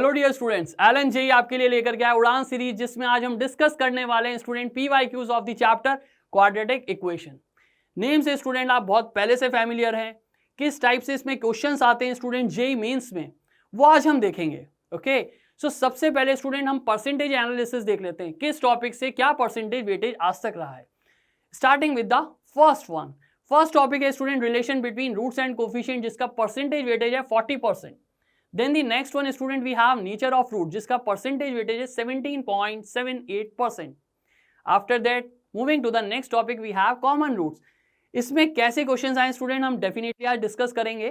Hello dear students, Allen JEE आपके लिए लेकर गया है उड़ान सीरीज, जिसमें आज हम डिस्कस करने वाले हैं student PYQs of the chapter quadratic equation. Name से स्टूडेंट आप बहुत पहले से फैमिलियर हैं। किस टाइप से इसमें क्वेश्चंस आते हैं स्टूडेंट जेई मेंस में, वो आज हम देखेंगे। ओके, सो सबसे पहले स्टूडेंट हम परसेंटेज एनालिसिस देख लेते हैं, किस टॉपिक से क्या परसेंटेज वेटेज आज तक रहा है। Starting with the first one. First topic है student relation between roots and coefficient, जिसका परसेंटेज वेटेज है 40%। Then the next one student we have nature of root, जिसका percentage weightage है 17.78%. After that moving to the next topic we have common roots. इसमें कैसे questions आए student हम definitely आज discuss करेंगे।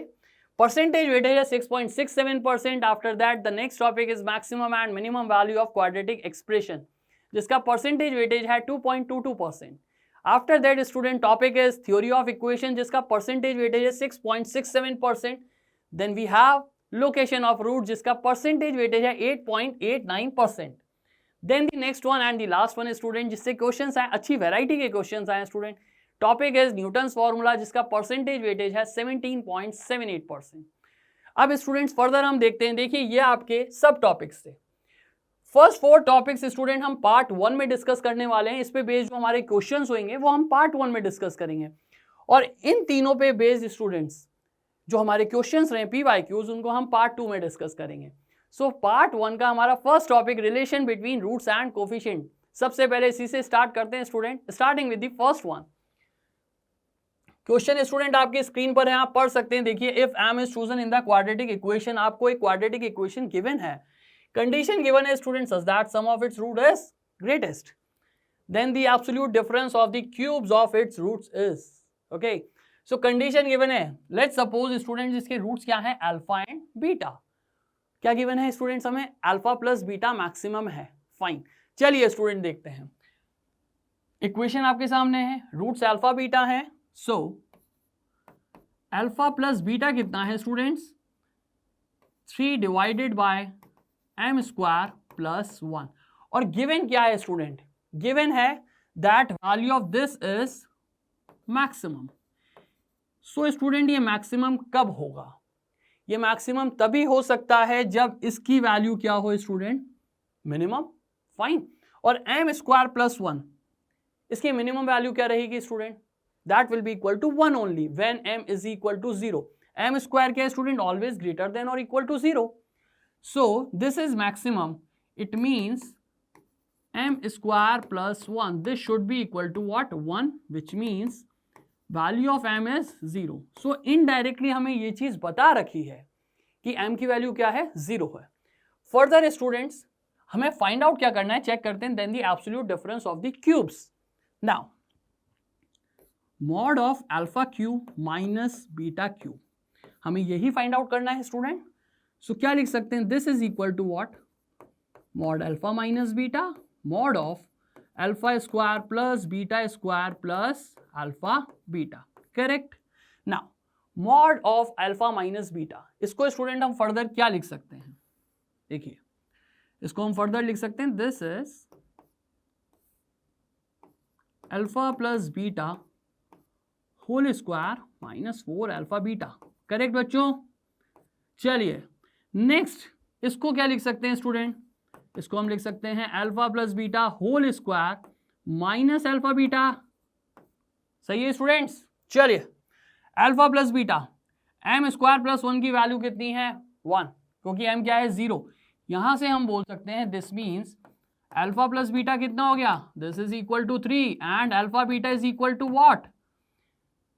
परसेंटेज वेटेज है 6.67%. After that the next topic is maximum and minimum value of quadratic expression, जिसका percentage weightage है 2.22%. After that student topic is theory of equation, जिसका परसेंटेज वेटेज है 6.67%. Then we have location of root, जिसका percentage weightage है 8.89%. Then the next one and the last one student जिससे questions आए, अच्छी variety के questions आए student. Topic is Newton's formula, जिसका परसेंटेज वेटेज है 17.78%. अब स्टूडेंट्स फर्दर हम देखते हैं। देखिए ये आपके सब टॉपिक्स थे। फर्स्ट 4 टॉपिक्स स्टूडेंट हम पार्ट 1 में डिस्कस करने वाले हैं। इस पे बेस्ड जो हमारे क्वेश्चंस होंगे वो हम पार्ट 1 में डिस्कस करेंगे, और इन तीनों पे बेस्ड स्टूडेंट्स जो हमारे क्वेश्चंस रहे पीवाईक्यूज, उनको हम पार्ट 2 में डिस्कस करेंगे। सो पार्ट 1 का हमारा first topic relation between roots and coefficient. सबसे पहले इसी से स्टार्ट करते हैं student, starting with the first one. Question student आपके स्क्रीन पर है, आप पढ़ सकते हैं। देखिए, if m is chosen in the quadratic equation, आपको एक क्वाड्रेटिक इक्वेशन गिवन है। कंडीशन गिवन है student such that sum of its root is greatest, then the absolute difference of the cubes of its roots is. Okay, so condition given है। Let's suppose student जिसके roots क्या है, alpha and beta. क्या given है students हमें, alpha plus beta maximum है। Fine, चलिए student देखते हैं। इक्वेशन आपके सामने है, रूट्स अल्फा बीटा है। सो अल्फा प्लस बीटा कितना है students, 3 divided bye m square plus 1। और गिवन क्या है स्टूडेंट, गिवन है that value of this is maximum. So student ये मैक्सिमम कब होगा, ये मैक्सिमम तभी हो सकता है जब इसकी वैल्यू क्या हो स्टूडेंट, मिनिमम। फाइन, और m स्क्वायर प्लस 1, इसकी मिनिमम वैल्यू क्या रहेगी student, that will be equal to 1 only when m is equal to 0। m square क्या है स्टूडेंट, ऑलवेज ग्रेटर देन और equal to 0। So this is maximum, it means m square plus 1, this should be equal to what, 1, which means value of m is 0। So indirectly हमें ये चीज बता रखी है कि m की वैल्यू क्या है, 0 है। फर्दर स्टूडेंट्स हमें फाइंड आउट क्या करना है, चेक करते हैं। Then the absolute difference of the cubes. Now mod of alpha cube minus beta cube, हमें यही फाइंड आउट करना है स्टूडेंट। सो क्या लिख सकते हैं, this is equal to what, mod alpha minus beta mod of alpha square plus beta square plus alpha beta. Correct. Now mod of alpha minus beta, इसको student हम फर्दर क्या लिख सकते हैं, देखिए इसको हम फर्दर लिख सकते हैं, this is alpha plus beta whole square minus 4 alpha beta. Correct बच्चों। चलिए नेक्स्ट इसको क्या लिख सकते हैं स्टूडेंट, इसको हम लिख सकते हैं alpha plus beta whole square minus alpha beta. सही है स्टूडेंट्स। चलिए alpha plus beta, m square plus 1 की वैल्यू कितनी है, 1, क्योंकि m क्या है, 0। यहां से हम बोल सकते हैं this means alpha plus beta कितना हो गया, this is equal to 3 and alpha beta is equal to what,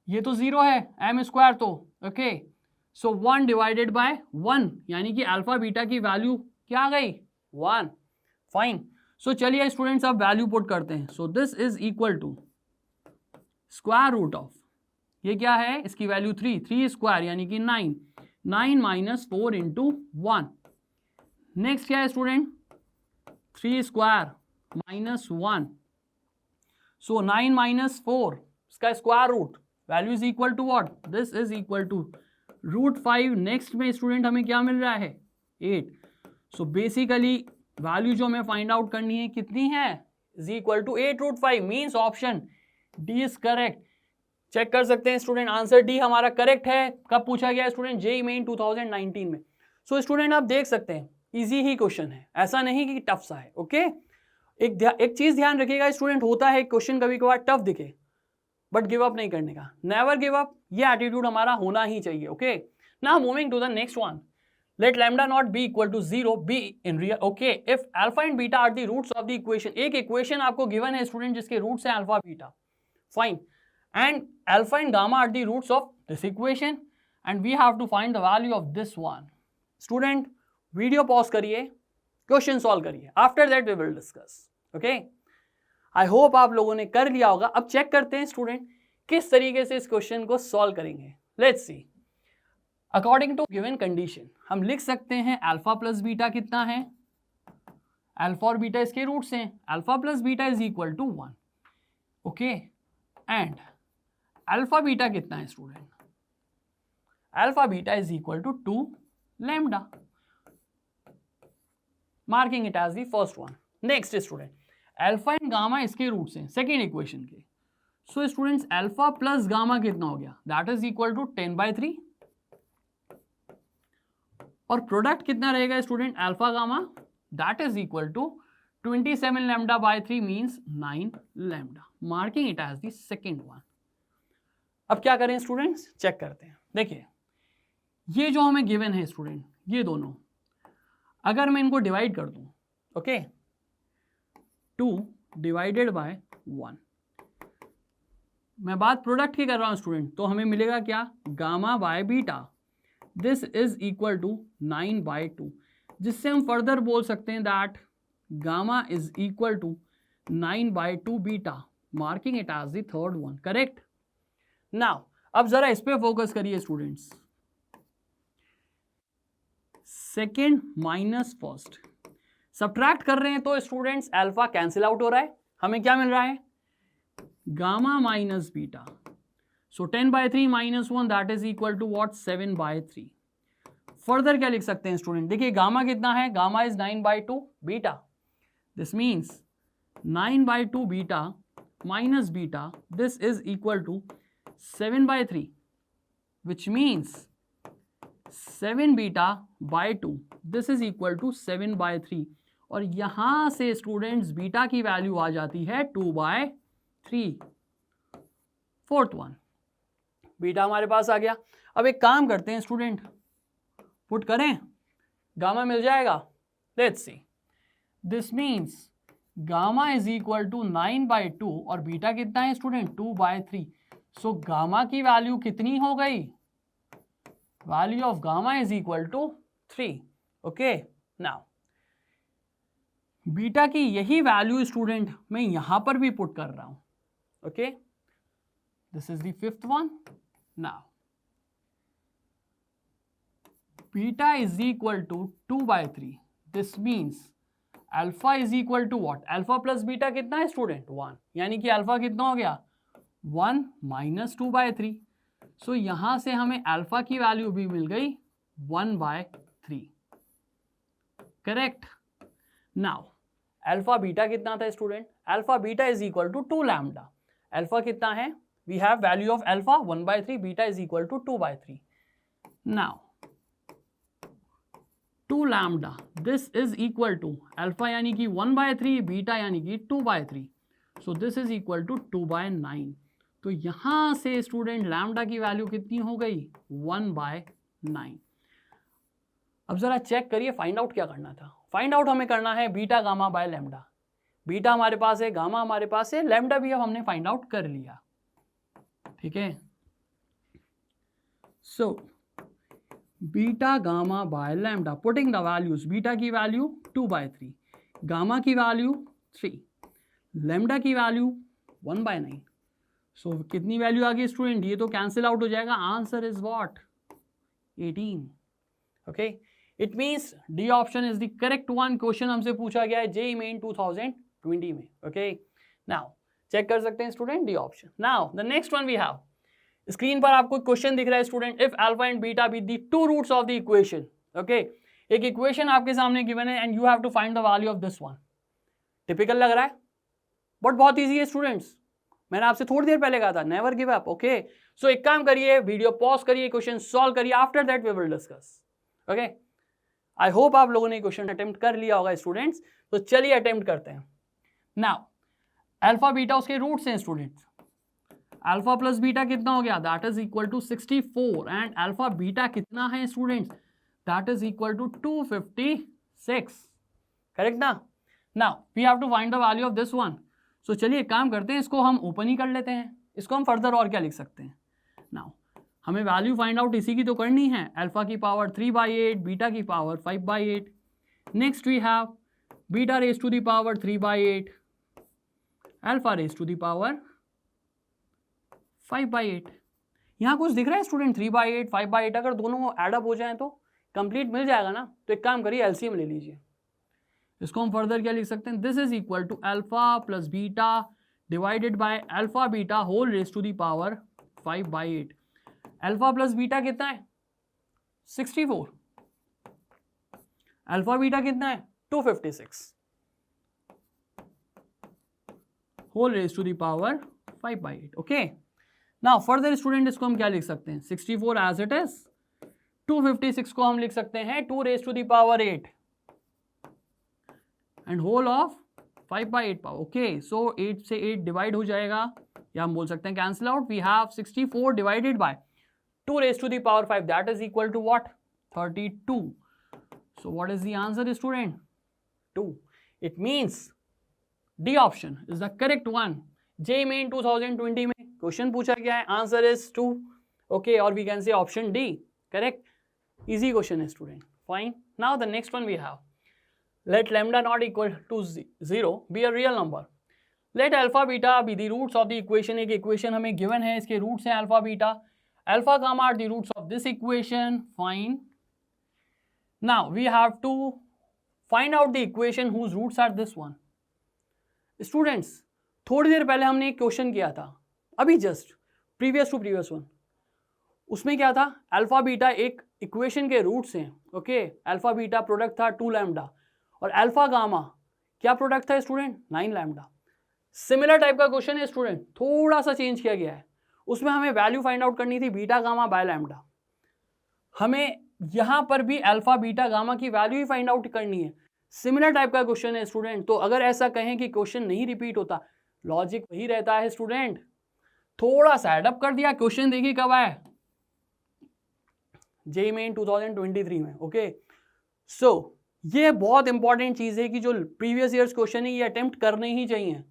ये तो 0 है, m स्क्वायर तो। ओके, सो 1 डिवाइडेड बाय 1, यानी कि अल्फा बीटा की वैल्यू क्या आ गई, 1। फाइन, सो चलिए स्टूडेंट्स अब वैल्यू पुट करते हैं। So this is equal to square root of, ये क्या है, इसकी वैल्यू 3 स्क्वायर यानी कि 9 माइनस 4 इंटू 1। नेक्स्ट क्या है student, 3 square minus 1। So 9 minus 4 इसका square root, value is equal to what, this is equal to root 5। Next में स्टूडेंट हमें क्या मिल रहा है, 8। सो बेसिकली वैल्यू जो हमें फाइंड आउट करनी है कितनी है, is equal to 8 root 5। Means option D is correct. Check कर सकते हैं स्टूडेंट, आंसर डी हमारा करेक्ट है। कब पूछा गया स्टूडेंट, जेईई मेन 2019 में। सो स्टूडेंट आप देख सकते हैं इजी ही क्वेश्चन है, ऐसा नहीं कि टफ सा है। ओके, एक चीज ध्यान रखिएगा स्टूडेंट, होता है क्वेश्चन कभी कभार टफ दिखे बट गिव अप नहीं करने का, नेवर गिव अप, ये एटीट्यूड हमारा होना ही चाहिए। Okay, now moving to the next one, let lambda not be equal to 0 be in real, okay, if alpha and beta are the roots of the equation, एक equation आपको given है student जिसके roots है alpha beta, fine, and alpha and gamma are the roots of this equation and we have to find the value of this one. Student, video pause करिए, question solve करिए, after that we will discuss. Okay, I hope आप लोगों ने कर लिया होगा। अब check करते हैं स्टूडेंट किस तरीके से इस क्वेश्चन को सॉल्व करेंगे। Let's see, according to given condition हम लिख सकते हैं अल्फा प्लस बीटा कितना है, अल्फा और बीटा इसके रूट्स हैं, alpha plus beta is equal to 1, okay, and alpha beta कितना है student, alpha beta is equal to 2 lambda, marking it as the first one. Next student, alpha and gamma इसके roots हैं second equation के, so students alpha plus gamma कितना हो गया, that is equal to 10/3, और product कितना रहेगा student alpha gamma, that is equal to 27 lambda by 3 means 9 lambda, marking it as the second one. अब क्या करें स्टूडेंट्स, चेक करते हैं। देखिए ये जो हमें गिवन है स्टूडेंट, ये दोनों अगर मैं इनको डिवाइड कर दूं, ओके, 2 डिवाइडेड बाय 1, मैं बात प्रोडक्ट की कर रहा हूं स्टूडेंट, तो हमें मिलेगा क्या, gamma by beta, this is equal to 9/2, जिससे हम फर्दर बोल सकते हैं that gamma is equal to 9/2 beta, marking it as the third one, correct. Now अब जरा इस पे फोकस करिए students, second minus first, subtract कर रहे हैं तो स्टूडेंट्स अल्फा कैंसिल आउट हो रहा है, हमें क्या मिल रहा है, gamma minus beta, so 10/3 minus 1 that is equal to what, 7/3। Further क्या लिख सकते हैं स्टूडेंट, देखिए गामा कितना है, gamma is 9/2 beta, this means 9/2 beta minus beta, this is equal to 7/3, which means 7 beta by 2, this is equal to 7/3, और यहां से स्टूडेंट्स बीटा की वैल्यू आ जाती है 2/3, फोर्थ वन बीटा हमारे पास आ गया। अब एक काम करते हैं स्टूडेंट, पुट करें, गामा मिल जाएगा, let's see, this means gamma is equal to 9/2 और बीटा कितना है स्टूडेंट 2/3, सो गामा की वैल्यू कितनी हो गई, value of gamma is equal to 3, okay. Now beta की यही वैल्यू स्टूडेंट मैं यहां पर भी पुट कर रहा हूं, okay, this is the fifth one. Now, beta is equal to 2/3. This means alpha is equal to what? Alpha plus beta कितना है स्टूडेंट 1, यानी कि अल्फा कितना हो गया 1 minus 2/3, सो यहां से हमें अल्फा की वैल्यू भी मिल गई 1/3, करेक्ट। नाउ अल्फा बीटा कितना था student, alpha beta is equal to 2 lambda, alpha कितना है, we have value of alpha 1/3, beta is equal to 2/3. Now 2 lambda, this is equal to alpha यानी कि 1/3, beta यानी कि 2/3, so this is equal to 2/9, तो यहां से स्टूडेंट लैम्डा की वैल्यू कितनी हो गई 1/9। अब जरा चेक करिए, फाइंड आउट क्या करना था, फाइंड आउट हमें करना है beta gamma by lambda, beta हमारे पास है, गामा हमारे पास है, लैम्डा भी अब हमने फाइंड आउट कर लिया, ठीक है। So beta gamma by lambda, putting the values, beta की वैल्यू 2/3, गामा की वैल्यू 3, लैम्डा की वैल्यू 1/9, सो कितनी वैल्यू आ गई स्टूडेंट, ये तो कैंसिल आउट हो जाएगा, answer is what 18, okay. It means D option is the correct one, question हमसे पूछा गया है जेईई मेन 2020 में, ओके। नाउ चेक कर सकते हैं student D option. Now the next one we have, screen पर आपको क्वेश्चन दिख रहा है student, if alpha and beta be the two roots of the equation, okay, एक इक्वेशन आपके सामने गिवन है and you have to find the value of this one. Typical लग रहा है बट बहुत ईजी है स्टूडेंट्स, मैंने आपसे थोड़ी देर पहले कहा था never give up, okay. So एक काम करिए, वीडियो पॉज करिए, क्वेश्चन सॉल्व करिए, after that we will discuss, okay. I hope आप लोगों ने क्वेश्चन अटेम्प्ट कर लिया होगा स्टूडेंट्स। तो चलिए अटेम्प्ट करते हैं। नाउ अल्फा बीटा उसके रूट्स हैं स्टूडेंट्स। अल्फा प्लस बीटा कितना हो गया, that is equal to 64 and alpha beta कितना है students, that is equal to 256, correct ना। Now we have to find the value of this one. So चलिए एक काम करते हैं, इसको हम ओपन ही कर लेते हैं। इसको हम फर्दर और क्या लिख सकते हैं। नाउ हमें वैल्यू फाइंड आउट इसी की तो करनी है, अल्फा की पावर 3/8, बीटा की power 5/8। Next we have beta raise to the power 3/8, alpha raise to the power 5/8। यहाँ कुछ दिख रहा है स्टूडेंट 3/8, 5/8, अगर दोनों एडअप हो जाए तो कंप्लीट मिल जाएगा ना। तो एक काम करिए एलसीएम ले लीजिए। इसको हम फर्दर क्या लिख सकते हैं, this is equal to alpha plus beta divided by alpha beta whole raise to the power 5/8। Alpha plus beta कितना है 64, अल्फा बीटा कितना है 256 whole raise to the power 5/8। Okay, now further student इसको हम क्या लिख सकते हैं, 64 एज इट इज, 256 को हम लिख सकते हैं 2 raise to the power 8 and whole of 5/8 power. Okay, so 8 से 8 डिवाइड हो जाएगा, या हम बोल सकते हैं cancel out. We have 64 divided by 2 raised to the power 5, that is equal to what, 32. So what is the answer student, 2. It means D option is the correct one. JEE Main 2020 में question पूछा गया है, answer is 2. Okay, और we can say option D correct. Easy question है student, fine. Now the next one we have, let lambda not equal to 0 be a real number. Let alpha beta be the roots of the equation. एक equation हमें given है, इसके roots हैं alpha beta, alpha gamma are the roots of this equation, fine. Now we have to find out the equation whose roots are this one. Students, थोड़ी देर पहले हमने एक क्वेश्चन किया था, अभी just previous to previous one, उसमें क्या था, अल्फा बीटा एक इक्वेशन के रूट्स हैं। ओके, अल्फा बीटा प्रोडक्ट था 2 लैम्डा और अल्फा गामा क्या प्रोडक्ट था स्टूडेंट, 9 लैम्डा। सिमिलर टाइप का क्वेश्चन है स्टूडेंट, थोड़ा सा चेंज किया गया है। उसमें हमें वैल्यू फाइंड आउट करनी थी बीटा गामा बाय लैम्डा, हमें यहाँ पर भी अल्फा बीटा गामा की वैल्यू ही फाइंड आउट करनी है। सिमिलर टाइप का क्वेश्चन है स्टूडेंट। तो अगर ऐसा कहें कि क्वेश्चन नहीं रिपीट होता, लॉजिक वही रहता है स्टूडेंट, थोड़ा सा एडअप कर दिया। क्वेश्चन देखिए कब आया, जेईई मेन 2023 में। ओके, सो ये बहुत इंपॉर्टेंट चीज है कि जो प्रीवियस ईयर्स क्वेश्चन है ये अटेम्प्ट करने ही चाहिए,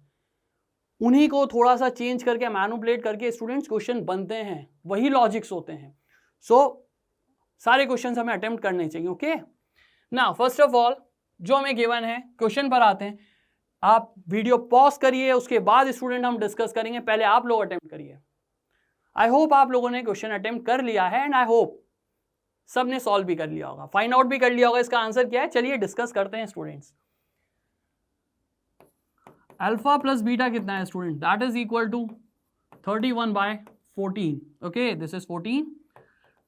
उन्हीं को थोड़ा सा चेंज करके मैनिपुलेट करके स्टूडेंट्स क्वेश्चन बनते हैं, वही लॉजिक्स होते हैं। सो सारे क्वेश्चंस हमें अटेम्प्ट करने चाहिए। ओके, ना फर्स्ट ऑफ ऑल जो हमें गिवन है, क्वेश्चन पर आते हैं। आप वीडियो पॉज करिए, उसके बाद स्टूडेंट हम डिस्कस करेंगे, पहले आप लोग अटेम्प्ट करिए। आई होप आप लोगों ने क्वेश्चन अटेम्प्ट कर लिया है एंड आई होप सब ने सॉल्व भी कर लिया होगा, फाइंड आउट भी कर लिया होगा इसका आंसर क्या है। चलिए डिस्कस करते हैं स्टूडेंट्स। अल्फा प्लस बीटा कितना है student, that is equal to 31/14। Okay, this is 14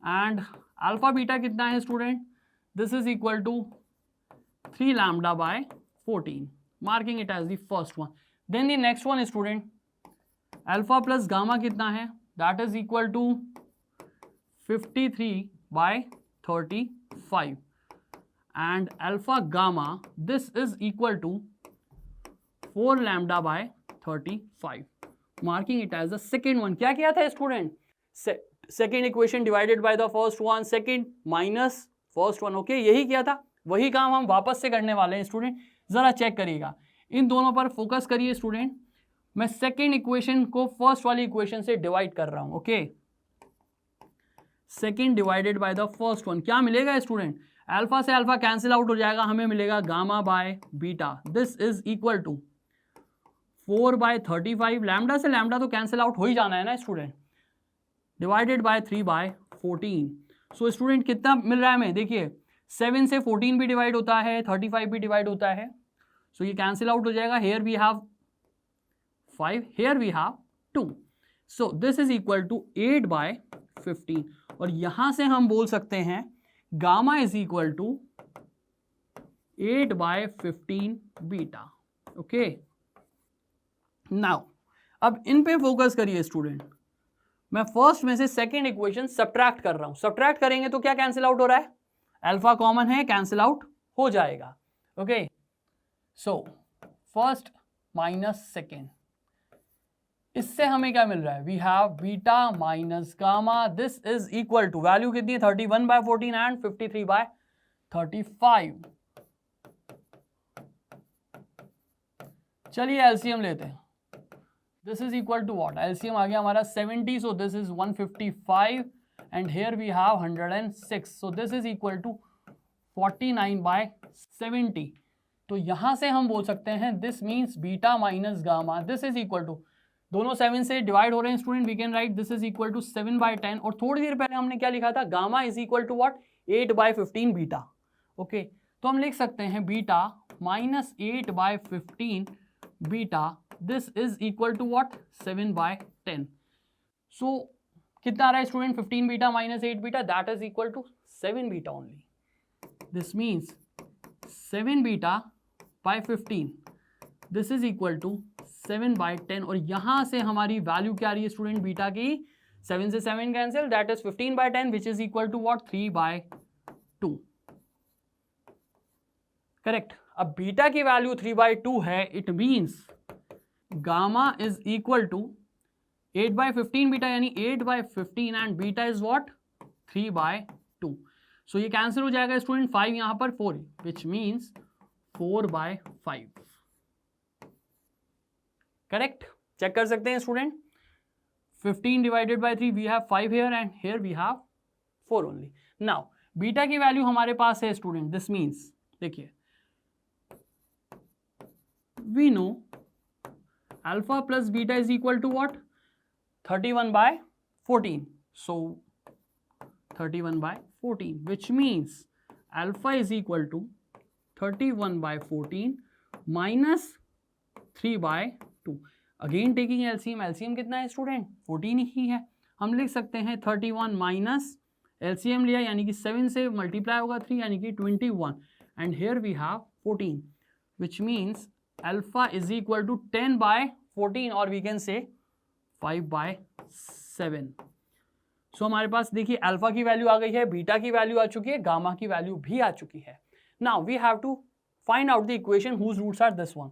and alpha beta कितना है student, this is equal to 3 λ/14, marking it as the first one. Then the next one student, alpha plus gamma कितना है, that is equal to 53/35 and alpha gamma this is equal to 4 λ/35, marking it as the second one. क्या किया था student, second equation divided by the first one, second minus first one. Okay, यही किया था, वही काम हम वापस से करने वाले हैं स्टूडेंट। जरा चेक करिएगा, इन दोनों पर फोकस करिए स्टूडेंट। मैं सेकेंड इक्वेशन को फर्स्ट वाली इक्वेशन से डिवाइड कर रहा हूं। Okay, second divided by the first one, क्या मिलेगा स्टूडेंट, अल्फा से अल्फा कैंसिल आउट हो जाएगा, हमें मिलेगा gamma by beta, this is equal to 4/35, lambda से लैम्डा तो कैंसिल आउट हो ही जाना है ना student, divided by 3/14। So student कितना मिल रहा है हमें, देखिए 7 से 14 भी डिवाइड होता है, 35 भी डिवाइड होता है, सो ये कैंसिल आउट हो जाएगा। Here we have 5, here we have 2, so this is equal to 8/15। और यहां से हम बोल सकते हैं gamma is equal to 8/15 beta. Okay, now अब इन पे फोकस करिए स्टूडेंट। मैं फर्स्ट में से सेकेंड इक्वेशन सब्ट्रैक्ट कर रहा हूं, सब्ट्रैक्ट करेंगे तो क्या कैंसिल आउट हो रहा है, अल्फा कॉमन है, कैंसिल आउट हो जाएगा. Okay, so first minus second, इससे हमें क्या मिल रहा है? We have beta minus gamma, this is equal to value कितनी है? 31/14 एंड 53/35. चलिए एलसीएम लेते हैं. This is equal to what? LCM आ गया हमारा 70, so this is 155 and here we have 106, so this is equal to 49/70. तो यहां से हम बोल सकते हैं this means beta minus gamma, this is equal to, दोनों 7 से डिवाइड हो रहे हैं student, we can write this is equal to 7/10. और थोड़ी देर पहले हमने क्या लिखा था? Gamma is equal to what? 8/15 beta. Okay, तो हम लिख सकते हैं beta minus 8/15 beta, this is equal to what? 7/10. So कितना आ रहा है student? 15 beta minus 8 beta, that is equal to 7 beta only. This means 7 beta by 15, this is equal to 7/10. और यहां से हमारी वैल्यू क्या आ रही है स्टूडेंट बीटा की? 7 से 7 cancel, that is 15/10 which is equal to what? 3/2. Correct. अब बीटा की वैल्यू 3/2 है, it means gamma is equal to 8/15 beta, यानी 8/15 and beta is what? 3/2. So ये कैंसिल हो जाएगा स्टूडेंट, 5 यहां पर 4, विच मीन्स 4/5. करेक्ट. चेक कर सकते हैं student. 15 divided by 3, we have 5 here and here we have 4 only. Now beta की वैल्यू हमारे पास है स्टूडेंट, दिस मीन्स देखिए we know alpha plus beta is equal to what? 31/14. So 31/14 which means alpha is equal to 31/14 minus 3/2. Again taking LCM, LCM कितना है student? 14 ही है. हम लिख सकते हैं 31 माइनस एलसीएम लिया, यानी कि 7 से मल्टीप्लाई होगा 3, यानी कि 21 and here we have 14, which means alpha is equal to 10/14 और वी कैन से 5/7. सो हमारे पास देखिए अल्फा की वैल्यू आ गई है, बीटा की वैल्यू आ चुकी है, गामा की वैल्यू भी आ चुकी है. Now we have to find out the equation whose roots are this one.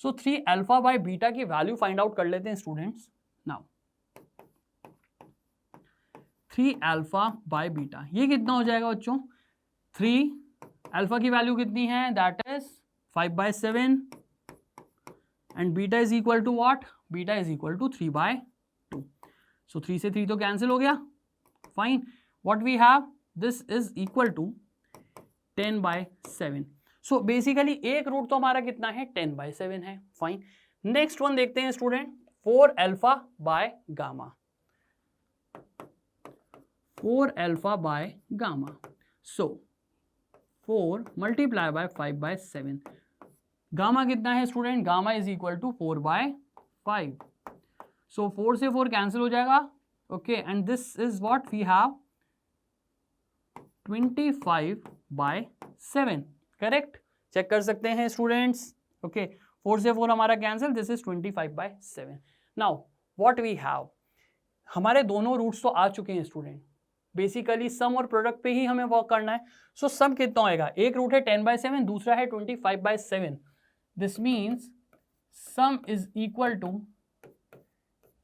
So 3 alpha by beta की वैल्यू फाइंड आउट कर लेते हैं students. Now 3 alpha by beta, ये कितना हो जाएगा बच्चों? 3 अल्फा की वैल्यू कितनी है? That is 5/7 and beta is equal to what? Beta is equal to 3/2. So 3 से 3 तो कैंसिल हो गया. Fine. What we have? This is equal to 10/7. So basically एक रूट तो हमारा कितना है? 10/7 है. फाइन. नेक्स्ट वन देखते हैं student, 4 alpha by gamma. 4 alpha by gamma. So 4 multiply by 5/7. Gamma कितना है student? Gamma is equal to 4/5. So 4 से 4 कैंसिल हो जाएगा. Okay, and this is what we have? 25/7. Correct. Check कर सकते हैं स्टूडेंट्स. ओके, 4 से 4 हमारा cancel, this is 25/7. Now what we have? हमारे दोनों रूट्स तो आ चुके हैं स्टूडेंट. बेसिकली सम और प्रोडक्ट पे ही हमें वर्क करना है. सो सम कितना होएगा? एक रूट है 10/7, दूसरा है 25/7. This means sum is equal to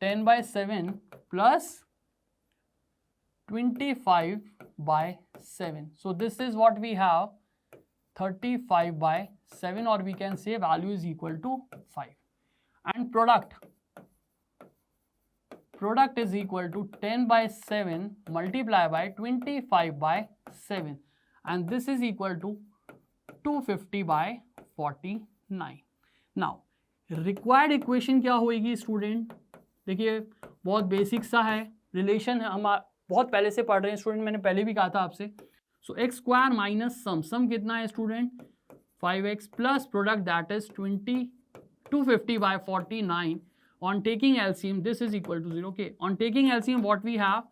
10/7 plus 25/7. So this is what we have, 35/7, or we can say value is equal to 5. And product is equal to 10/7 multiplied by 25/7, and this is equal to 250/49. Now required equation क्या होगी student? देखिए बहुत basic सा है, relation है, हम बहुत पहले से पढ़ रहे हैं स्टूडेंट, मैंने पहले भी कहा था आपसे. सो एक्स स्क्वायर माइनस सम कितना है student? 5x plus product that is 250/49. On taking LCM, this is equal to 0. Okay, on taking LCM, what we have?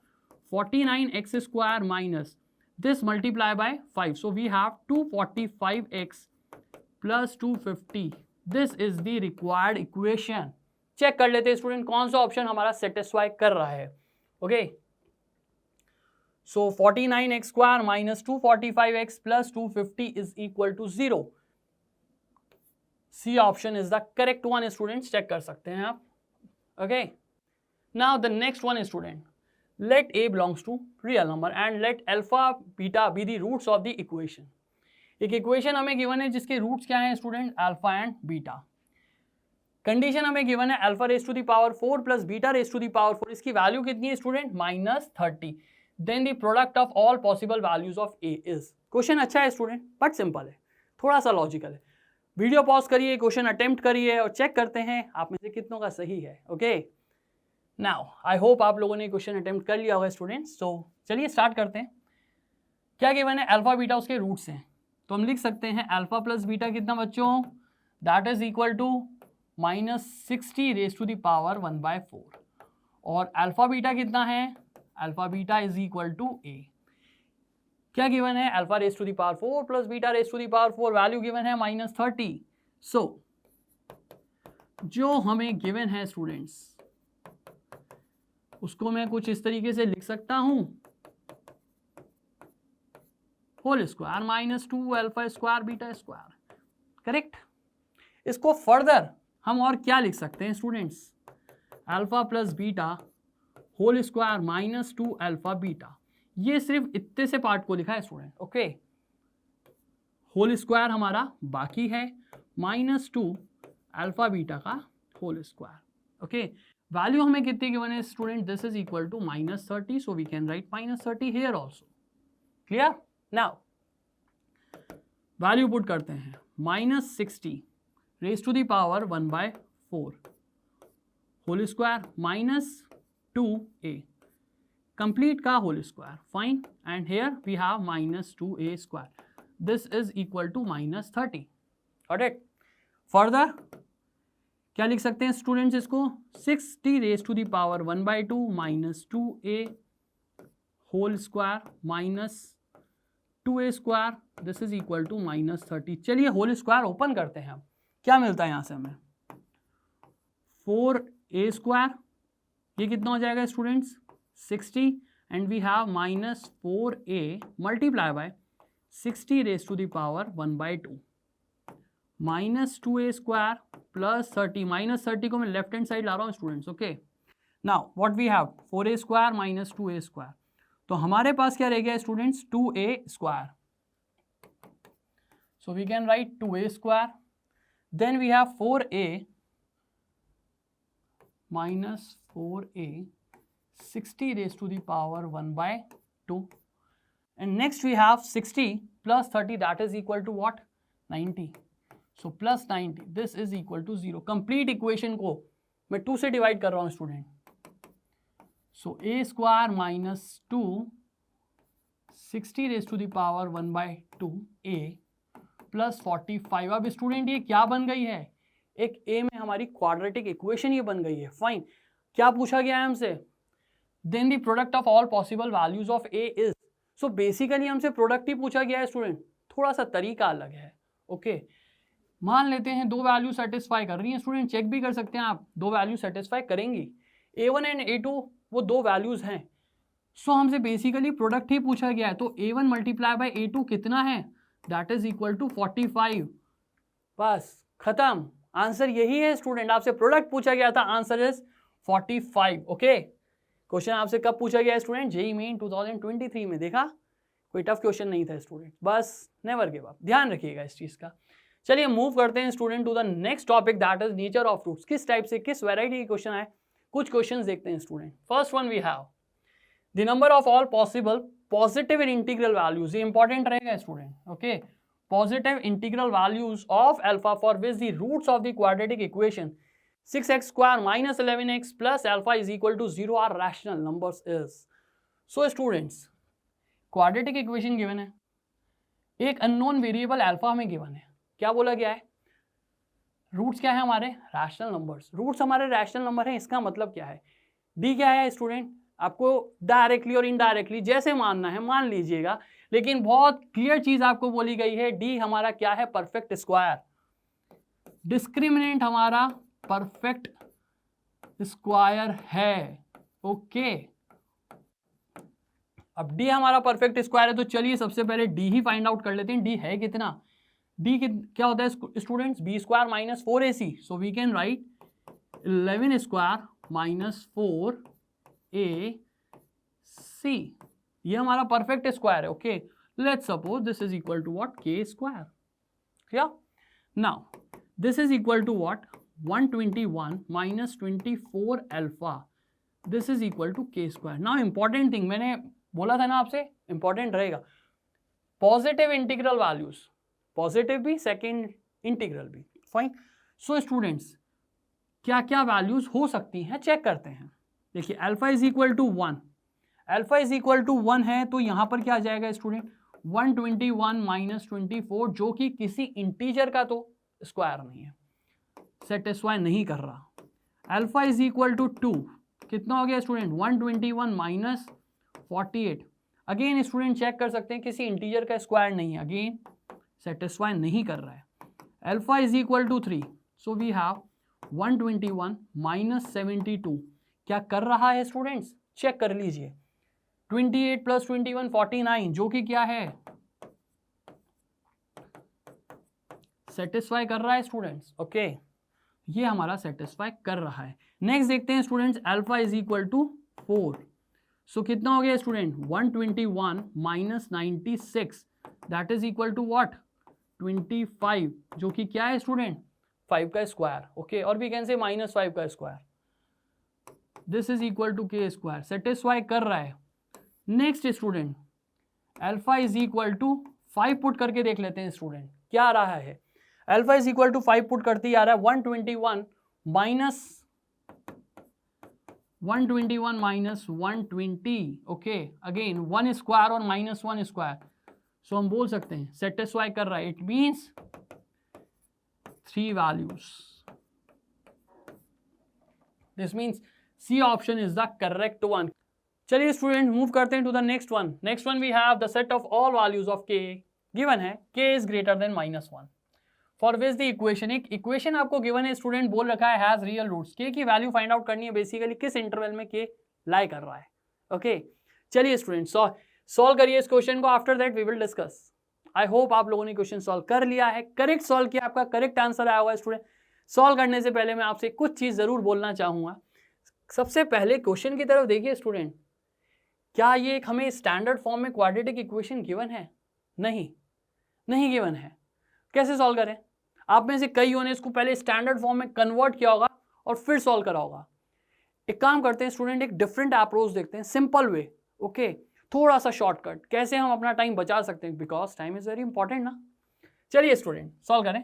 49x square minus this multiply by 5. So we have 245x plus 250. This is the required equation. Check कर लेते हैं student कौन सा option हमारा satisfy कर रहा है. Okay, So 49x square minus 245x plus 250 is equal to 0. C option is the correct one. Students check कर सकते हैं आप. Okay. Now the next one is student. Let a belongs to real number and let alpha beta be the roots of the equation. एक equation हमें given है जिसके roots क्या हैं student, alpha and beta. Condition हमें given है alpha raise to the power 4 plus beta raise to the power 4. इसकी वैल्यू कितनी है student, -30. Then the product of all possible values of a is. Question अच्छा है स्टूडेंट बट सिंपल है, थोड़ा सा लॉजिकल है. वीडियो पॉज करिए, क्वेश्चन अटेम्प्ट करिए और चेक करते हैं आप में से कितनों का सही है. ओके, नाउ आई होप आप लोगों ने क्वेश्चन अटेम्प्ट कर लिया होगा स्टूडेंट्स. तो चलिए स्टार्ट करते हैं. क्या गिवन है, अल्फा बीटा उसके रूट्स हैं. तो हम लिख सकते हैं अल्फा प्लस बीटा कितना बच्चों, that is equal to -60 raise to the power 1/4. और अल्फा बीटा कितना है, alpha beta is equal to a. क्या गिवन है, alpha raise to the power 4 plus beta raise to the power 4. Value given है -30. सो जो हमें गिवन है students उसको मैं कुछ इस तरीके से लिख सकता हूं, whole square -2 alpha square beta square. Correct. इसको फर्दर हम और क्या लिख सकते हैं students, alpha plus beta whole square -2 alpha beta. ये सिर्फ इतने से पार्ट को लिखा है स्टूडेंट. ओके, होल स्क्वायर हमारा बाकी है, -2 अल्फा बीटा का होल स्क्वायर. ओके, वैल्यू हमें कितनी गिवन है student, this is equal to -30. So we can write -30 here also. Clear. Now value put करते हैं, -60 raise to the power 1/4 whole square -2a complete का whole square. Fine. And here we have -2a square. This is equal to -30. Alright. Further क्या लिख सकते हैं students इसको, 60 raise to the power 1/2 -2a whole square -2a square. This is equal to -30. चलिए whole square open करते हैं. हम क्या मिलता है यहां से हमें, 4a स्क्वायर. ये कितना हो जाएगा students, 60. And we have -4a multiply by 60 raise to the power 1/2 -2a square plus 30. -30 को मैं लेफ्ट हैंड साइड ला रहा हूँ students. Okay, now what we have, 4a square -2a square. तो हमारे पास क्या रह गया students, 2a square. So we can write 2a square. Then we have 4a -4a 60 raise to the power 1/2. And next we have 60 plus 30 that is equal to what, 90. So plus 90 this is equal to 0. Complete equation को मैं 2 से divide कर रहा हूँ student. So a square -2 60 raise to the power 1/2 a plus 45. अब student ये क्या बन गई है, एक a में हमारी क्वाड्रेटिक इक्वेशन ये बन गई है. फाइन. क्या पूछा गया है हमसे, then the product of all possible values of a is. So basically हमसे प्रोडक्ट ही पूछा गया है स्टूडेंट, थोड़ा सा तरीका अलग है. ओके, मान लेते हैं 2 वैल्यू सेटिस्फाई कर रही हैं स्टूडेंट. चेक भी कर सकते हैं आप, 2 वैल्यू सेटिस्फाई करेंगी. a1 एंड a2 वो 2 वैल्यूज हैं. सो हमसे बेसिकली प्रोडक्ट ही पूछा गया है. तो a1 मल्टीप्लाई बाय a2 कितना है, दैट इज इक्वल टू 45. बस खत्म. आंसर यही है स्टूडेंट. आपसे प्रोडक्ट पूछा गया था, आंसर इज 45. ओके, क्वेश्चन आपसे कब पूछा गया स्टूडेंट, जेईई मेन 2023 में. देखा, कोई टफ क्वेश्चन नहीं था स्टूडेंट. बस नेवर गिव अप, ध्यान रखिएगा इस चीज का. चलिए मूव करते हैं student to the next topic that is nature of roots. किस टाइप से, किस वैरायटी के क्वेश्चन आए, कुछ क्वेश्चंस देखते हैं student. First one we have the number of all possible positive and integral values. ये इंपॉर्टेंट रहेगा student. Okay, positive integral values of alpha for which the roots of the quadratic equation 6x square minus 11x plus alpha is equal to 0 are rational numbers is. So students, quadratic equation given है, एक unknown variable alpha हमें given है. क्या बोला गया है, roots क्या है हमारे, रैशनल नंबर्स. रूट्स हमारे रैशनल नंबर हैं. इसका मतलब क्या है, डी क्या है स्टूडेंट, आपको डायरेक्टली और इनडायरेक्टली जैसे मानना है मान लीजिएगा, लेकिन बहुत क्लियर चीज आपको बोली गई है, डी हमारा क्या है, परफेक्ट स्क्वायर. डिस्क्रिमिनेंट हमारा परफेक्ट स्क्वायर है. ओके, अब d हमारा परफेक्ट स्क्वायर है तो चलिए सबसे पहले d ही फाइंड आउट कर लेते हैं। d है कितना, d क्या होता है students, B square minus 4ac, so we can write 11 square minus 4ac, ये हमारा परफेक्ट स्क्वायर है। Okay, let's suppose this is equal to what, k square. Clear? Now this is equal to what, 121 minus 24 alpha, this is equal to k square. Now important thing, मैंने बोला था ना आपसे, important रहेगा positive integral values, positive भी second integral भी, fine. So students क्या क्या वैल्यूज हो सकती हैं चेक करते हैं। देखिए alpha is equal to 1, alpha is equal to 1 है तो यहां पर क्या आ जाएगा स्टूडेंट, 121 माइनस 24, जो कि किसी इंटीजर का तो स्क्वायर नहीं है, सेटिस्फाई नहीं कर रहा। अल्फा इज इक्वल टू 2, कितना हो गया student, 121 minus 48, again student check कर सकते हैं किसी इंटीजर का स्क्वायर नहीं है, अगेन सेटिस्फाई नहीं कर रहा है। Alpha is equal to 3, so we have 121 minus 72, क्या कर रहा है स्टूडेंट्स, चेक कर लीजिए, 28 प्लस 21 49, जो कि क्या है, सेटिस्फाई कर रहा है स्टूडेंट्स। ओके, ये हमारा सेटिस्फाई कर रहा है। नेक्स्ट देखते हैं students, alpha is equal to 4, so कितना हो गया student, 121 minus 96, that is equal to what, 25, जो कि क्या है स्टूडेंट, 5 का स्क्वायर। ओके, और वी कैन से माइनस 5 का square, this is equal to k square, satisfy कर रहा है। Next student, alpha is equal to 5 put करके देख लेते हैं स्टूडेंट, क्या आ रहा है, alpha is equal to 5 put करते ही आ रहा है 121 माइनस 120, ओके, अगेन 1 स्क्वायर और माइनस 1 स्क्वायर, सो हम बोल सकते हैं सेटिस्फाई कर रहा है, it means 3 values, this means C option is the correct one. चलिए स्टूडेंट मूव करते हैं to the next one. Next one we have the set of all values of k, given है k is greater than -1, for which the equation, एक equation आपको given है student, बोल रखा है हैज रियल रूट्स, k की value find out करनी है, बेसिकली किस इंटरवल में k लाई कर रहा है। ओके, चलिए स्टूडेंट सॉल्व करिए इस क्वेश्चन को, after that we will discuss. I hope आप लोगों ने क्वेश्चन सॉल्व कर लिया है, करेक्ट सॉल्व किया, आपका करेक्ट आंसर आया हुआ है स्टूडेंट। सॉल्व करने से पहले मैं आपसे कुछ चीज जरूर बोलना चाहूंगा। सबसे पहले क्वेश्चन की तरफ देखिए स्टूडेंट, क्या ये एक हमें स्टैंडर्ड फॉर्म में क्वाड्रेटिक इक्वेशन गिवन है, नहीं गिवन है। कैसे सॉल्व करें, आप में से कई ने इसको पहले स्टैंडर्ड फॉर्म में कन्वर्ट किया होगा और फिर सॉल्व करा होगा। एक काम करते हैं स्टूडेंट, एक डिफरेंट अप्रोच देखते हैं, सिंपल वे, ओके, थोड़ा सा शॉर्टकट, कैसे हम अपना टाइम बचा सकते हैं, because time is very important ना। चलिए स्टूडेंट सॉल्व करें।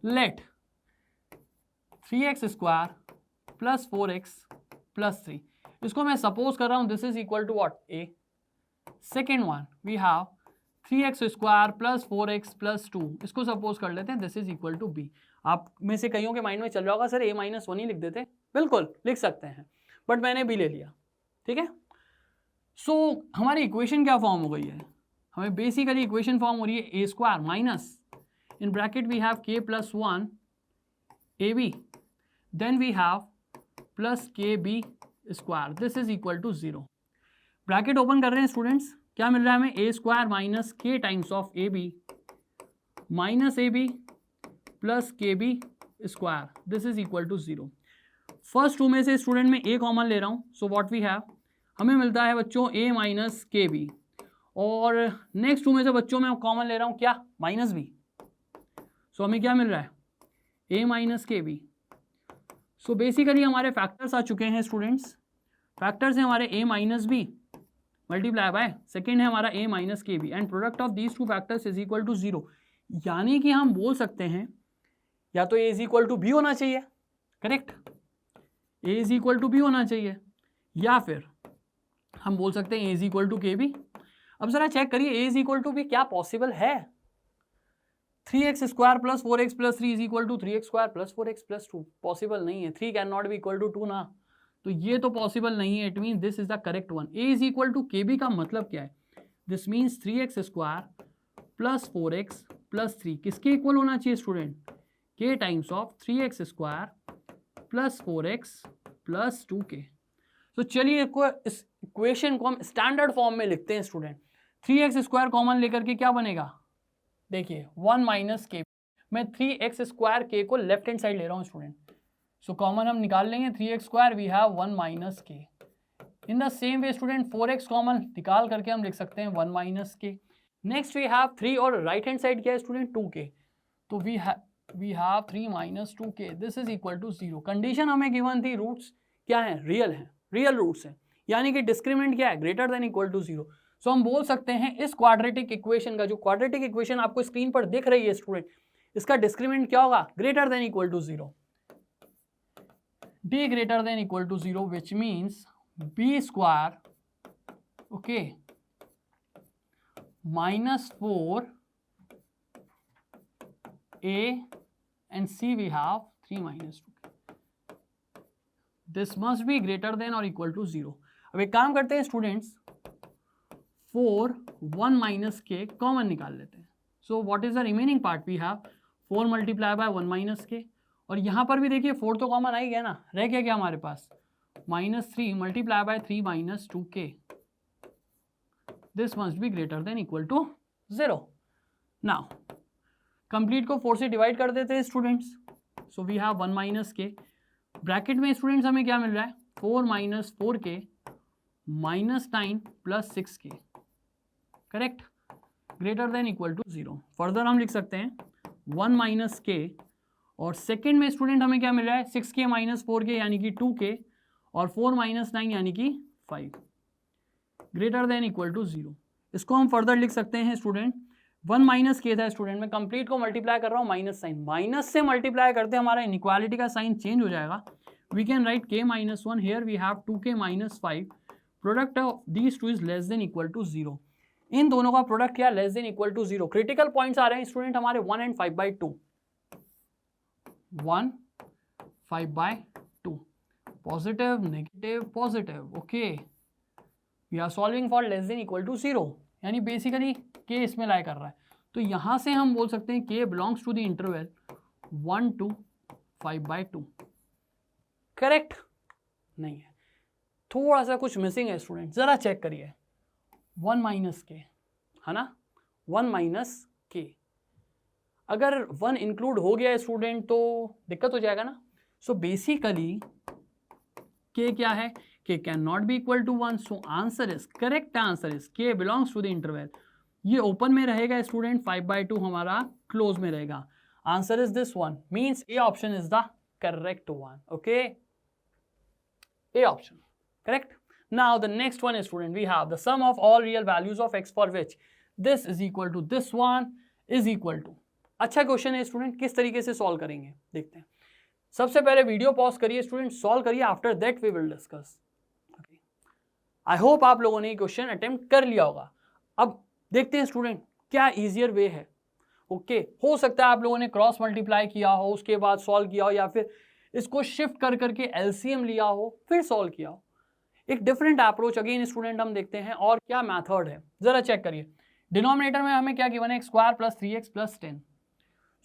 Let 3x square plus 4x plus 3, इसको मैं सपोज कर रहा हूं this is equal to what, a। Second one we have 3x square plus 4x plus 2, इसको सपोज कर लेते हैं this is equal to b। आप में से कईयों के माइंड में चल रहा होगा सर a-1 ही लिख देते, बिल्कुल लिख सकते हैं, बट मैंने b ले लिया, ठीक है। सो हमारी इक्वेशन क्या फॉर्म हो गई है, हमें बेसिकली इक्वेशन फॉर्म हो रही है a square minus in bracket we have k plus 1 ab, then we have plus kb square, this is equal to 0। Bracket open कर रहे हैं स्टूडेंट्स, क्या मिल रहा है हमें, a square minus k times of ab minus ab plus kb square, this is equal to 0। First two में से स्टूडेंट में a कॉमन ले रहा हूँ, सो व्हाट वी हैव, हमें मिलता है बच्चों a माइनस kb, और नेक्स्ट टू में से बच्चों में कॉमन ले रहा हूँ क्या, माइनस b, सो हमें क्या मिल रहा है, a minus kb। So basically हमारे फैक्टर्स आ चुके हैं स्टूडेंट्स, फैक्टर्स हैं हमारे a minus b multiply by second है हमारा a minus k b, and product of these two factors is equal to 0। यानी कि हम बोल सकते हैं या तो a is equal to b होना चाहिए, correct, a is equal to b होना चाहिए, या फिर हम बोल सकते हैं a is equal to k b. अब जरा चेक करिए a is equal to b क्या पॉसिबल है, 3x square plus 4x plus 3 is equal to 3x square plus 4x plus 2, possible नहीं है, 3 can not be equal to 2 ना, तो ये तो पॉसिबल नहीं है, it mean this is the correct one. a is equal to k b का मतलब क्या है, this means 3x square plus 4x plus 3 किसके इक्वल होना चाहिए student, k times of 3x square plus 4x plus 2k। तो चलिए इस इक्वेशन को हम स्टैंडर्ड फॉर्म में लिखते हैं स्टूडेंट। 3x² कॉमन लेकर के क्या बनेगा, देखिए 1 माइनस के, मैं 3x² के को लेफ्ट हैंड साइड ले रहा हूँ स्टूडेंट, सो कॉमन हम निकाल लेंगे 3x² वी हैव 1 माइनस के। इन the same way student 4x common निकाल करके हम लिख सकते हैं 1 माइनस के। नेक्स्ट वी हैव 3 और राइट हैंड साइड क्या है स्टूडेंट 2k, तो we have 3 minus 2k, this is equal to 0। Condition हमें गिवन थी, रूट्स क्या है, रियल रूट्स हैं, यानी कि डिस्क्रिमिनेंट क्या है, ग्रेटर देन इक्वल टू 0। सो हम बोल सकते हैं इस क्वाड्रेटिक इक्वेशन का, जो क्वाड्रेटिक इक्वेशन आपको स्क्रीन पर दिख रही है स्टूडेंट, इसका डिस्क्रिमिनेंट क्या होगा, greater than equal to 0, d greater than equal to 0, which means b square, okay, minus 4a and c we have 3 minus 2. This must be greater than or equal to 0. अब एक काम करते हैं students, 4 1 minus k common निकाल लेते हैं। So what is the remaining part, we have 4 multiply by 1 minus k, और यहाँ पर भी देखिए 4 तो कॉमन आ ही गया ना, रह गया हमारे पास -3 multiply by 3 minus 2k, this must be greater than equal to 0। Now complete को 4 से डिवाइड कर देते हैं students, so we have 1 minus k, bracket में स्टूडेंट्स हमें क्या मिल रहा है, 4 minus 4k minus 9 plus 6k, correct, greater than equal to 0। Further हम लिख सकते हैं 1 माइनस के, और सेकेंड में स्टूडेंट हमें क्या मिल रहा है, 6k माइनस 4k यानी कि 2k, और 4 माइनस 9 यानी कि 5, ग्रेटर देन इक्वल टू 0। इसको हम फर्दर लिख सकते हैं स्टूडेंट, 1 माइनस के था स्टूडेंट, मैं कंप्लीट को मल्टीप्लाई कर रहा हूँ माइनस साइन, माइनस से मल्टीप्लाई करते हमारा इनइक्वालिटी का साइन चेंज हो जाएगा। We can write k minus 1, here we have 2k minus 5, product of these two is less than equal to 0। इन दोनों का प्रोडक्ट क्या, less than equal to 0। Critical points आ रहे हैं स्टूडेंट हमारे 1 and 5/2, 1 5/2, positive negative positive, okay, we are solving for less than equal to 0, यानी basically k इसमें लाई कर रहा है, तो यहां से हम बोल सकते हैं k belongs to the interval 1 to 5/2, correct नहीं है, थोड़ा सा कुछ मिसिंग है स्टूडेंट, जरा चेक करिए, 1 माइनस के है ना, 1 माइनस के, अगर 1 इंक्लूड हो गया स्टूडेंट तो दिक्कत हो जाएगा ना। सो बेसिकली k क्या है, k can not be equal to 1, so answer is, correct answer is k belongs to the interval, ये ओपन में रहेगा स्टूडेंट, 5/2 हमारा क्लोज में रहेगा, answer is this one, means A option is the correct one, okay, A option correct. Now the next one is student, we have the sum of all real values of x for which this is equal to this one is equal to। अच्छा question है student, किस तरीके से solve करेंगे देखते हैं। सबसे पहले वीडियो पॉज करिए स्टूडेंट, सॉल्व करिए, after that we will discuss. I hope आप लोगों ने ये क्वेश्चन अटेम्प्ट कर लिया होगा। अब देखते हैं स्टूडेंट क्या इजियर वे है, ओके, हो सकता है आप लोगों ने क्रॉस मल्टीप्लाई किया हो, उसके बाद सॉल्व किया हो, या फिर इसको शिफ्ट कर करके एलसीएम लिया हो फिर सॉल्व किया हो, एक डिफरेंट अप्रोच अगेन स्टूडेंट हम देखते हैं, और क्या मेथड है जरा चेक करिए। डिनोमिनेटर में हमें क्या गिवन है, x² plus 3x plus 10,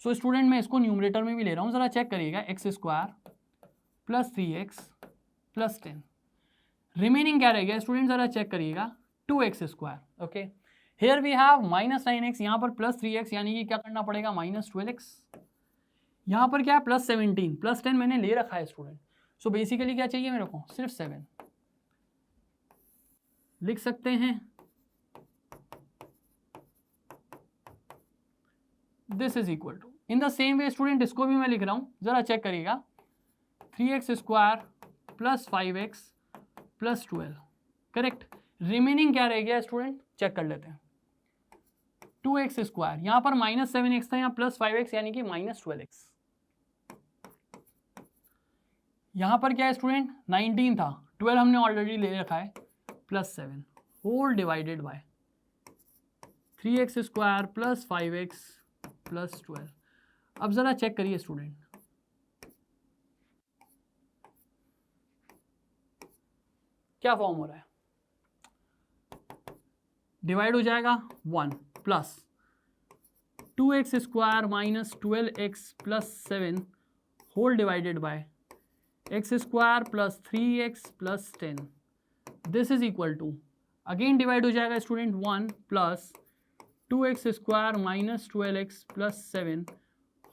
so student मैं इसको न्यूमरेटर में भी ले रहा हूँ, जरा चेक करिएगा, x² plus 3x plus 10, remaining क्या रहेगा स्टूडेंट, जरा चेक करिएगा 2x², okay, here we have minus 9x, यहाँ पर प्लस 3x यानी कि क्या करना पड़ेगा माइनस 12x, यहाँ पर क्या है प्लस 17, प्लस 10 मैंने ले रखा है स्टूडेंट, सो बेसिकली क्या चाहिए मेरे को, सिर्फ 7 लिख सकते हैं, this is equal to, in the same way student इसको भी मैं लिख रहा हूं, जरा चेक करिएगा, 3x² plus 5x plus 12, correct, remaining क्या रह गया स्टूडेंट चेक कर लेते हैं, 2x², यहां पर माइनस 7x था, यहाँ प्लस 5x यानी कि माइनस 12x, यहां पर क्या है स्टूडेंट 19 था, 12 हमने ऑलरेडी ले रखा है, plus 7 whole divided by 3x² plus 5x plus 12। अब जरा चेक करिए स्टूडेंट, क्या फॉर्म हो रहा है, डिवाइड हो जाएगा 1 plus 2x² minus 12x plus 7 whole divided by x² plus 3x plus 10 this is equal to, again divide हो जाएगा student 1 plus 2x square minus 12x plus 7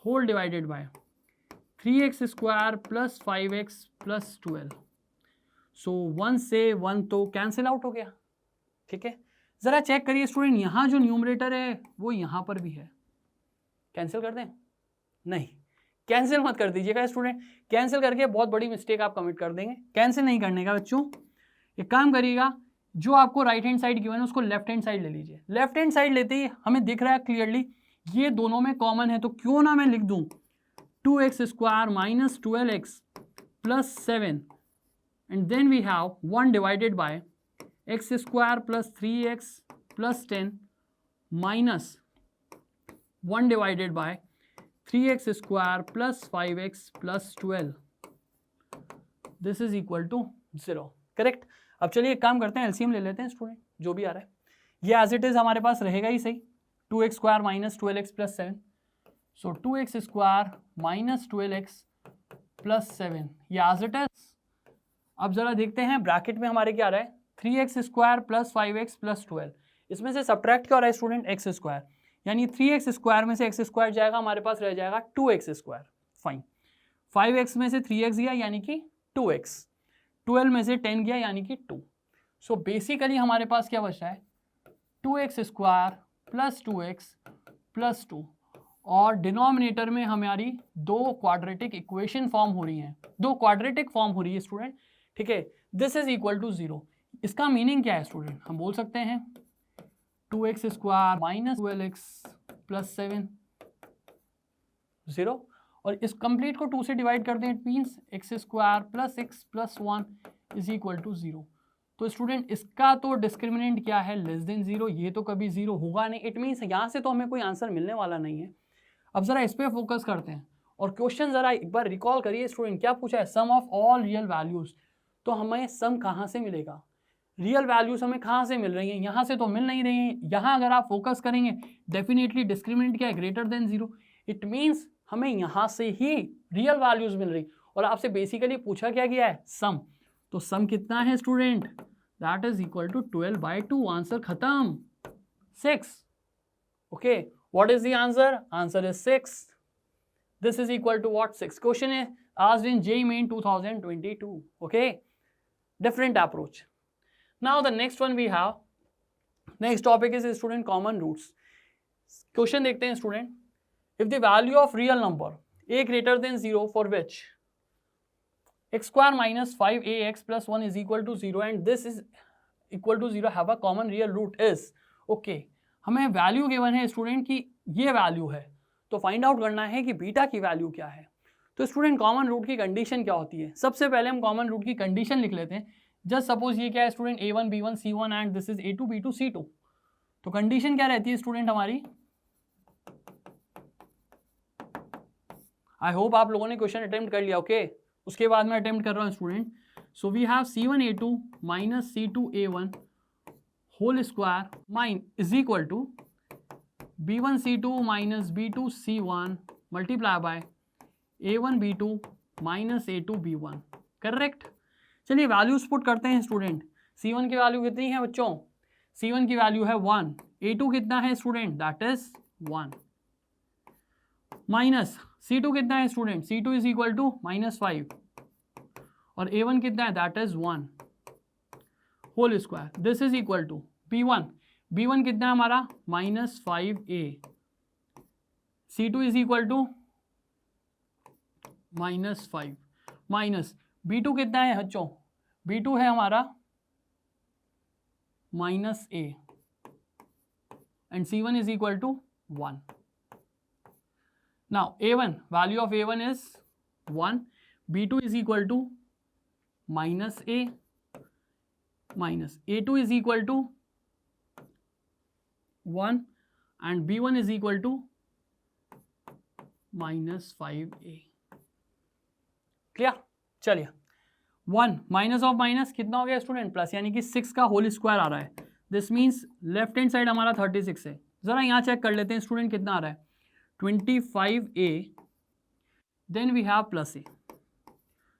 whole divided by 3x square plus 5x plus 12। So 1 से 1 तो cancel out हो गया, ठीक है। जरा check करिए स्टूडेंट, यहाँ जो न्यूमरेटर है वो यहाँ पर भी है, कैंसिल कर दें? नहीं, कैंसिल मत कर दीजिएगा स्टूडेंट, कैंसिल करके बहुत बड़ी मिस्टेक आप कमिट कर देंगे। कैंसिल नहीं करने का बच्चों, एक काम करिएगा, जो आपको राइट हैंड साइड गिवन है उसको लेफ्ट हैंड साइड ले लीजिए। लेफ्ट हैंड साइड लेते ही हमें दिख रहा है क्लियरली ये दोनों में कॉमन है, तो क्यों ना मैं लिख दूं 2x square minus 12x plus 7 and then we have 1 divided by x square plus 3x plus 10 minus 1 divided by 3x square plus 5x plus 12, this is equal to 0, correct. अब चलिए एक काम करते हैं, एलसीएम ले लेते हैं स्टूडेंट, जो भी आ रहा है ये एज इट इज हमारे पास रहेगा ही सही। 2x square minus 12x plus 7, सो 2x square minus 12x plus 7 ये एज इट इज। अब जरा देखते हैं ब्रैकेट में हमारे क्या आ रहा है, 3x square plus 5x plus 12, इसमें से सब्ट्रैक्ट क्या हो रहा है स्टूडेंट, x स्क्वायर, यानी 3x स्क्वायर में से x स्क्वायर जाएगा, हमारे पास रह जाएगा 2x स्क्वायर, फाइन। 5x में से 3x गया यानी कि 2x, 12 में से 10 गया यानी कि 2। सो बेसिकली हमारे पास क्या बचा है, 2x square plus 2x plus 2, और डिनोमिनेटर में हमारी दो क्वाड्रेटिक इक्वेशन फॉर्म हो रही हैं, दो क्वाड्रेटिक फॉर्म हो रही है स्टूडेंट, ठीक है। This is equal to 0। इसका मीनिंग क्या है स्टूडेंट, हम बोल सकते हैं 2x square minus 12x plus 7 0, और इस कंप्लीट को 2 से डिवाइड कर दें, it means x square plus x plus 1 is equal to 0। तो स्टूडेंट इसका तो डिस्क्रिमिनेंट क्या है, लेस देन 0, ये तो कभी 0 होगा नहीं, इट मीन्स यहाँ से तो हमें कोई आंसर मिलने वाला नहीं है। अब जरा इस पर फोकस करते हैं और क्वेश्चन जरा एक बार रिकॉल करिए स्टूडेंट, क्या पूछा है, सम ऑफ ऑल रियल वैल्यूज। तो हमें सम कहाँ से मिलेगा, रियल वैल्यूज हमें कहाँ से मिल रही हैं, यहाँ से तो मिल नहीं रही हैं। यहाँ अगर आप फोकस करेंगे डेफिनेटली डिस्क्रिमिनेंट क्या है, ग्रेटर देन 0, इट मीन्स हमें यहाँ से ही रियल वैल्यूज मिल रही, और आपसे बेसिकली पूछा क्या गया है, सम। तो सम कितना है student, that is equal to 12/2, answer खत्म, 6। Okay, what is the answer, answer is 6। This is equal to what, 6। Question है asked in JEE Main 2022, okay, different approach. Now the next one we have, next topic is student common roots. Question देखते हैं student, if the value of real number a greater than 0 for which x square minus 5ax plus 1 is equal to 0 and this is equal to 0 have a common real root is, okay, हमें value given है student की ये value है, तो find out करना है कि beta की वैल्यू क्या है। तो स्टूडेंट कॉमन रूट की कंडीशन क्या होती है, सबसे पहले हम कॉमन रूट की कंडीशन लिख लेते हैं। जस्ट सपोज ये क्या है student, a1 b1 c1 and this is a2 b2 c2। तो कंडीशन क्या रहती है स्टूडेंट हमारी, आई होप आप लोगों ने क्वेश्चन अटेम्प्ट कर लिया, ओके, उसके बाद मैं अटेम्प्ट कर रहा हूँ student. So we have c1 a2 minus c2 a1 whole square mine is equal to b1 c2 minus b2 c1 multiply by a1 b2 minus a2 b1, correct. चलिए values put करते हैं student. c1 की value कितनी है बच्चों, c1 की value है 1, a2 कितना है student, that is 1, minus c2 कितना है student, c2 is equal to minus 5, और a1 कितना है, that is 1 whole square, this is equal to b1 कितना है हमारा, minus 5a, c2 is equal to minus 5, minus b2 कितना है बच्चों, b2 है हमारा minus a and c1 is equal to 1। Now a1, value of a1 is 1, b2 is equal to minus a, minus a2 is equal to 1 and b1 is equal to minus 5a, clear. चलिए 1 minus of minus कितना हो गया student, plus, यानी कि 6 का whole square आ रहा है, this means left hand side हमारा 36 है। जरा यहाँ चेक कर लेते हैं स्टूडेंट कितना आ रहा है, 25a, then we have plus a,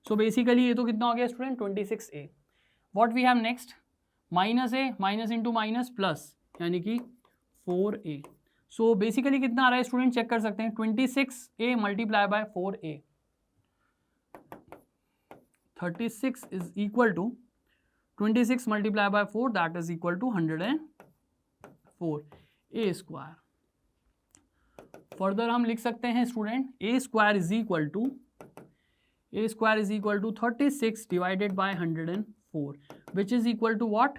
so basically ये तो कितना हो गया student 26a। What we have next, minus a minus into minus plus, यानी कि 4a। सो बेसिकली कितना आ रहा है स्टूडेंट, चेक कर सकते हैं, 26a multiply by 4a, 36 is equal to 26 multiply by 4, that is equal to 104 a square. Further हम लिख सकते हैं student, a square is equal to 36 divided by 104 which is equal to what.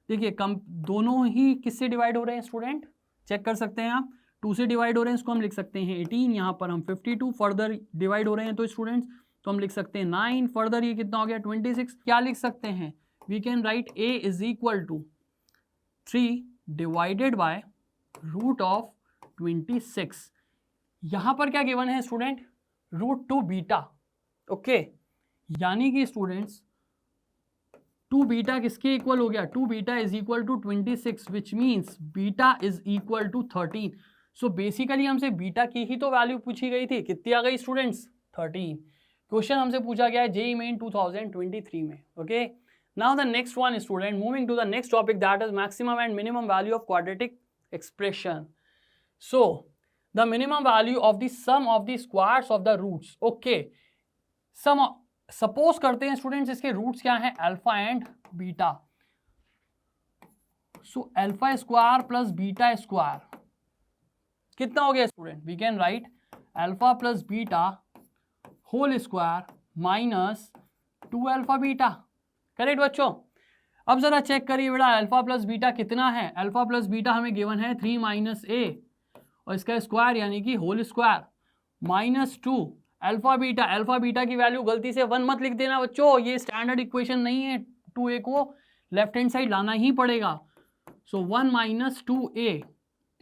देखिए कम दोनों ही किससे डिवाइड हो रहे हैं स्टूडेंट, चेक कर सकते हैं आप, 2 से डिवाइड हो रहे हैं, इसको हम लिख सकते हैं 18, यहाँ पर हम 52, फर्दर डिवाइड हो रहे हैं तो स्टूडेंट्स तो हम लिख सकते हैं 9, फर्दर ये कितना हो गया 26। क्या लिख सकते हैं, we can write a is equal to 3 divided by root of 26। यहाँ पर क्या गिवन है स्टूडेंट, रूट 2 बीटा, ओके, यानी कि स्टूडेंट्स 2 बीटा किसके इक्वल हो गया, 2 beta is equal to 26 which means beta is equal to 13। So basically हमसे बीटा की ही तो वैल्यू पूछी गई थी, कितनी आ गई स्टूडेंट्स, 13। क्वेश्चन हमसे पूछा गया है जेईई मेन 2023 में, okay. Now the next one student, moving to the next topic, that is maximum and minimum value of quadratic expression. So the minimum value of the sum of the squares of the roots, okay. सम suppose करते हैं students इसके roots क्या हैं, alpha and beta. So alpha square plus beta square कितना हो गया student, we can write alpha plus beta whole square minus 2 alpha beta, correct बच्चों। अब जरा चेक करिए बेटा, अल्फा प्लस बीटा कितना है, अल्फा प्लस बीटा हमें गिवन है 3 माइनस ए और इसका स्क्वायर यानी कि whole square minus 2 alpha beta की वैल्यू गलती से 1 मत लिख देना बच्चों, ये स्टैंडर्ड इक्वेशन नहीं है, 2a को लेफ्ट हैंड साइड लाना ही पड़ेगा। सो 1 माइनस 2a,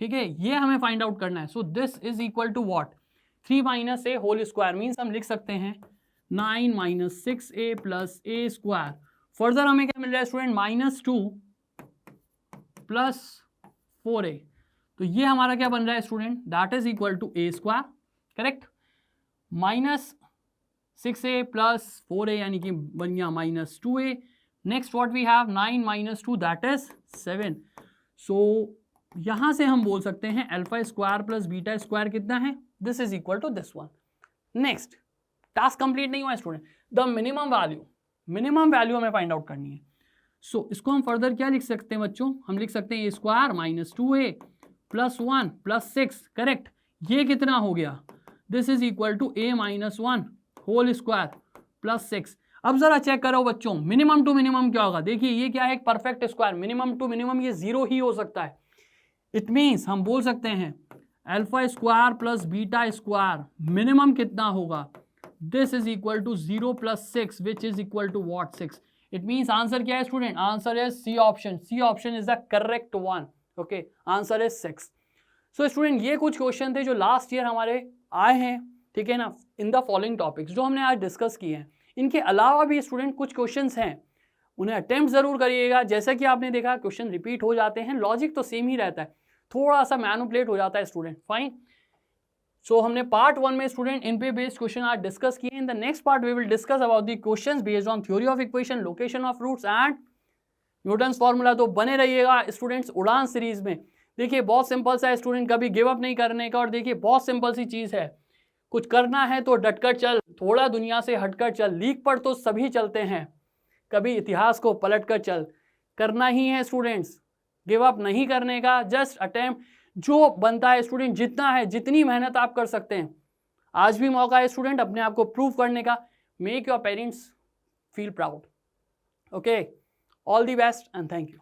ठीक है, ये हमें फाइंड आउट करना है। So this is equal to what, 3 minus a whole square, means हम लिख सकते हैं 9 minus 6a plus a square. Further हमें क्या मिल रहा है स्टूडेंट, माइनस 2 प्लस 4a, तो ये हमारा क्या बन रहा है student, that is equal to a square, correct, minus 6a plus 4a यानी कि बन गया minus 2a। Next what we have 9 minus 2 that is 7। So यहां से हम बोल सकते हैं alpha square plus beta square कितना है, this is equal to this one. Next task complete नहीं हुआ स्टूडेंट, द मिनिमम वैल्यू हमें फाइंड आउट करनी है। सो इसको हम फर्दर क्या लिख सकते हैं बच्चों, हम लिख सकते हैं a square minus 2a plus 1 plus 6, correct, ये कितना हो गया, this is equal to a minus 1 whole square plus 6। अब जरा चेक करो बच्चों, मिनिमम टू मिनिमम क्या होगा, देखिए ये क्या है, एक perfect square, minimum to minimum ये 0 ही हो सकता है। इट मीन्स हम बोल सकते हैं alpha square plus beta square minimum कितना होगा, this is equal to 0 plus 6 which is equal to what 6। It means answer क्या है student, answer is C option, C option is the correct one, okay, answer is 6। So student ये कुछ question थे जो last year हमारे आए हैं, ठीक है ना, इन द फॉलोइंग टॉपिक्स जो हमने आज डिस्कस किए हैं। इनके अलावा भी स्टूडेंट कुछ क्वेश्चंस हैं, उन्हें अटेम्प्ट जरूर करिएगा। जैसा कि आपने देखा क्वेश्चन रिपीट हो जाते हैं, लॉजिक तो सेम ही रहता है, थोड़ा सा मैनिपुलेट हो जाता है स्टूडेंट, फाइन। सो हमने पार्ट 1 में स्टूडेंट इन पे बेस्ड क्वेश्चन आज डिस्कस किए। In the next part we will discuss about the questions based on theory of equation, location of roots and Newton's formula. तो बने रहिएगा स्टूडेंट्स उड़ान सीरीज में। देखिए बहुत सिंपल सा है स्टूडेंट, कभी गिव अप नहीं करने का, और देखिए बहुत सिंपल सी चीज़ है, कुछ करना है तो डटकर चल, थोड़ा दुनिया से हटकर चल, लीक पर तो सभी चलते हैं, कभी इतिहास को पलटकर चल, करना ही है स्टूडेंट्स, गिव अप नहीं करने का, जस्ट अटेम्प्ट, जो बनता है स्टूडेंट, जितना है जितनी मेहनत आप कर सकते हैं, आज भी मौका है स्टूडेंट अपने आप को प्रूव करने का। Make your parents feel proud, okay, all the best and thank you.